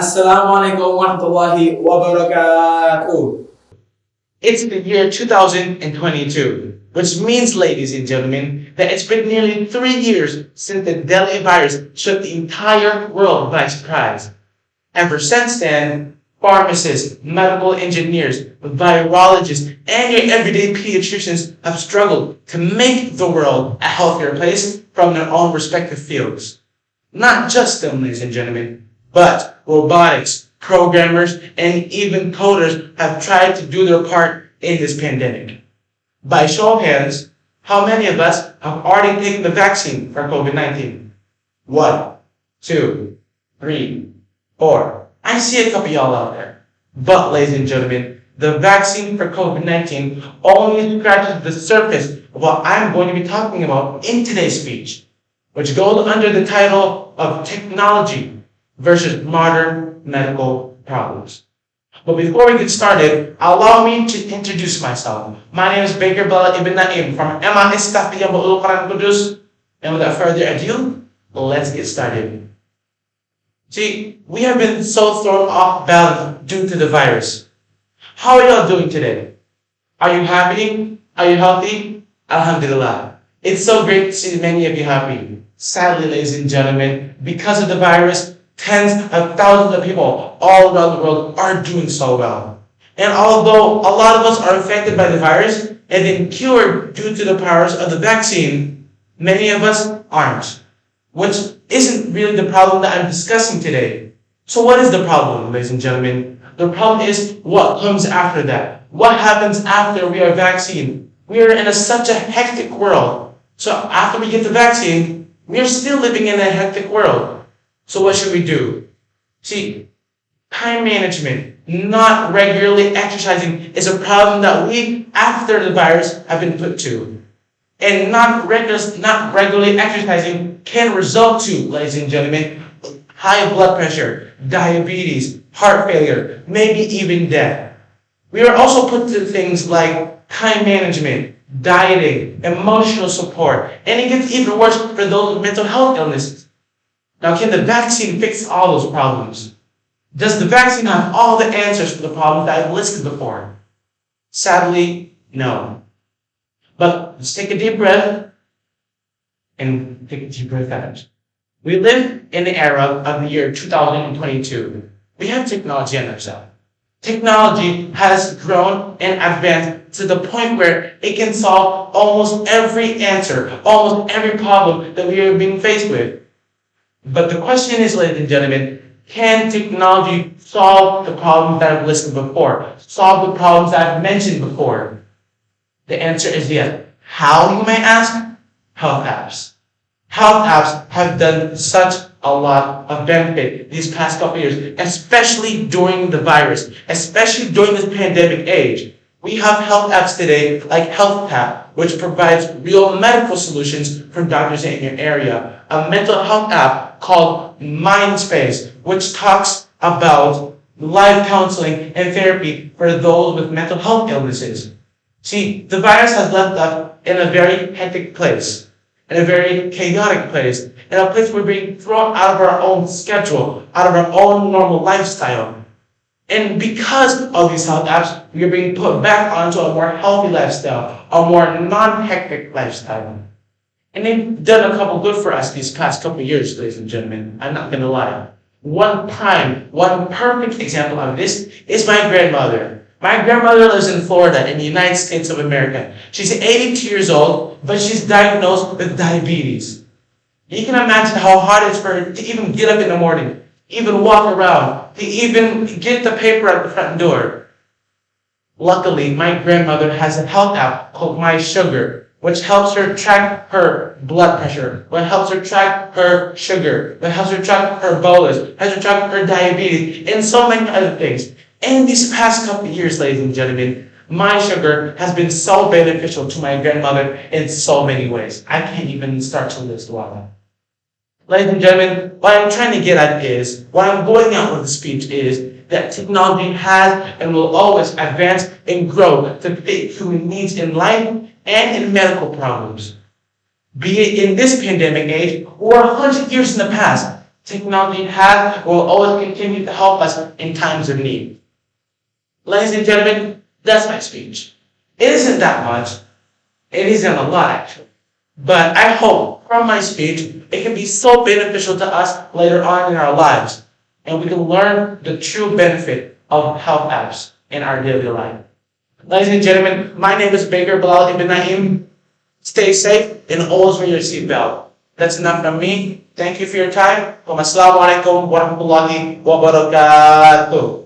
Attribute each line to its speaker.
Speaker 1: Assalamualaikum warahmatullahi wabarakatuh.
Speaker 2: It's the year 2022, which means, ladies and gentlemen, that it's been nearly 3 years since the deadly virus took the entire world by surprise. Ever since then, pharmacists, medical engineers, virologists, and your everyday pediatricians have struggled to make the world a healthier place from their own respective fields. Not just them, ladies and gentlemen, but robotics, programmers, and even coders have tried to do their part in this pandemic. By show of hands, how many of us have already taken the vaccine for COVID-19? 1, 2, 3, 4. I see a couple of y'all out there. But, ladies and gentlemen, the vaccine for COVID-19 only scratches the surface of what I'm going to be talking about in today's speech, which goes under the title of technology versus modern medical problems. But before we get started, allow me to introduce myself. My name is Bilal ibn Naim from MIS Tahfidz Yanbu'ul Kudus. And without further ado, let's get started. See, we have been so thrown off balance due to the virus. How are y'all doing today? Are you happy? Are you healthy? Alhamdulillah. It's so great to see many of you happy. Sadly, ladies and gentlemen, because of the virus, tens of thousands of people all around the world are doing so well. And although a lot of us are affected by the virus and then cured due to the powers of the vaccine, many of us aren't, which isn't really the problem that I'm discussing today. So what is the problem, ladies and gentlemen? The problem is what comes after that. What happens after we are vaccinated? We are in such a hectic world. So after we get the vaccine, we are still living in a hectic world. So what should we do? See, time management, not regularly exercising, is a problem that we, after the virus, have been put to. And not regularly exercising can result to, ladies and gentlemen, high blood pressure, diabetes, heart failure, maybe even death. We are also put to things like time management, dieting, emotional support, and it gets even worse for those with mental health illnesses. Now, can the vaccine fix all those problems? Does the vaccine have all the answers for the problems that I've listed before? Sadly, no. But let's take a deep breath and take a deep breath out. We live in the era of the year 2022. We have technology on our side. Technology has grown and advanced to the point where it can solve almost every answer, almost every problem that we are being faced with. But the question is, ladies and gentlemen, can technology solve the problems that I've listed before? Solve the problems that I've mentioned before? The answer is yes. How, you may ask? Health apps. Health apps have done such a lot of benefit these past couple of years, especially during the virus, especially during this pandemic age. We have health apps today like HealthTap, which provides real medical solutions for doctors in your area. A mental health app called Mindspace, which talks about live counseling and therapy for those with mental health illnesses. See, the virus has left us in a very hectic place, in a very chaotic place, in a place where we're being thrown out of our own schedule, out of our own normal lifestyle. And because of these health apps, we are being put back onto a more healthy lifestyle, a more non-hectic lifestyle. And they've done a couple good for us these past couple years, ladies and gentlemen. I'm not going to lie. One perfect example of this is my grandmother. My grandmother lives in Florida in the United States of America. She's 82 years old, but she's diagnosed with diabetes. You can imagine how hard it is for her to even get up in the morning, even walk around, to even get the paper at the front door. Luckily, my grandmother has a health app called My Sugar, which helps her track her blood pressure, which helps her track her sugar, which helps her track her bolus, helps her track her diabetes, and so many other things. And these past couple of years, ladies and gentlemen, My Sugar has been so beneficial to my grandmother in so many ways. I can't even start to list one. Ladies and gentlemen, what I'm trying to get at is, what I'm going out with the speech is that technology has and will always advance and grow to fit human needs in life and in medical problems. Be it in this pandemic age or 100 years in the past, Technology has will always continue to help us in times of need. Ladies and gentlemen, that's my speech. It isn't that much. It isn't a lot, actually. But I hope from my speech, it can be so beneficial to us later on in our lives. And we can learn the true benefit of health apps in our daily life. Ladies and gentlemen, my name is Baker Bilal Ibn Naim. Stay safe and always wear your seatbelt. That's enough from me. Thank you for your time. Wassalamualaikum warahmatullahi wabarakatuh.